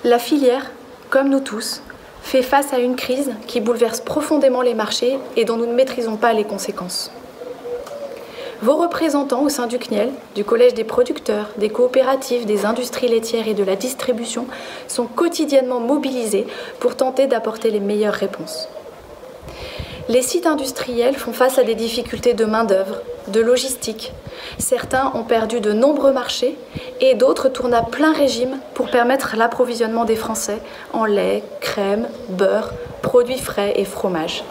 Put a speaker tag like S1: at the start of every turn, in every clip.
S1: La filière, comme nous tous, fait face à une crise qui bouleverse profondément les marchés et dont nous ne maîtrisons pas les conséquences. Vos représentants au sein du CNIEL, du Collège des producteurs, des coopératives, des industries laitières et de la distribution sont quotidiennement mobilisés pour tenter d'apporter les meilleures réponses. Les sites industriels font face à des difficultés de main-d'œuvre, de logistique. Certains ont perdu de nombreux marchés et d'autres tournent à plein régime pour permettre l'approvisionnement des Français en lait, crème, beurre, produits frais et fromage.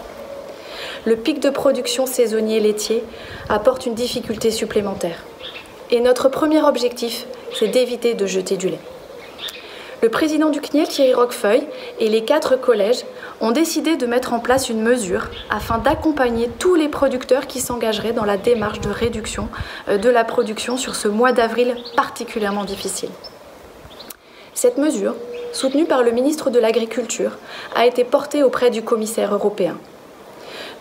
S1: Le pic de production saisonnier laitier apporte une difficulté supplémentaire. Et notre premier objectif, c'est d'éviter de jeter du lait. Le président du CNIEL, Thierry Roquefeuille, et les 4 collèges ont décidé de mettre en place une mesure afin d'accompagner tous les producteurs qui s'engageraient dans la démarche de réduction de la production sur ce mois d'avril particulièrement difficile. Cette mesure, soutenue par le ministre de l'Agriculture, a été portée auprès du commissaire européen.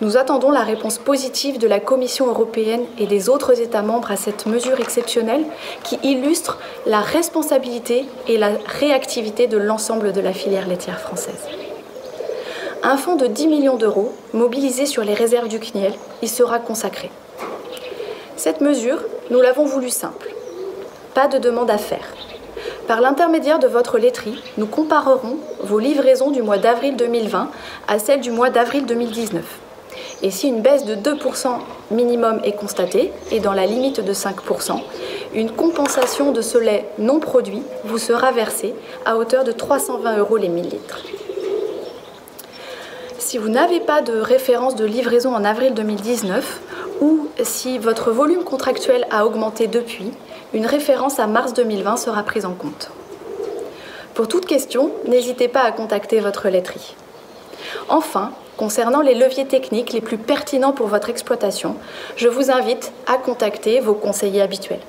S1: Nous attendons la réponse positive de la Commission européenne et des autres États membres à cette mesure exceptionnelle qui illustre la responsabilité et la réactivité de l'ensemble de la filière laitière française. Un fonds de 10 millions d'euros, mobilisé sur les réserves du CNIEL, y sera consacré. Cette mesure, nous l'avons voulu simple. Pas de demande à faire. Par l'intermédiaire de votre laiterie, nous comparerons vos livraisons du mois d'avril 2020 à celles du mois d'avril 2019. Et si une baisse de 2% minimum est constatée, et dans la limite de 5%, une compensation de ce lait non produit vous sera versée à hauteur de 320 € les 1000 litres. Si vous n'avez pas de référence de livraison en avril 2019, ou si votre volume contractuel a augmenté depuis, une référence à mars 2020 sera prise en compte. Pour toute question, n'hésitez pas à contacter votre laiterie. Enfin, concernant les leviers techniques les plus pertinents pour votre exploitation, je vous invite à contacter vos conseillers habituels.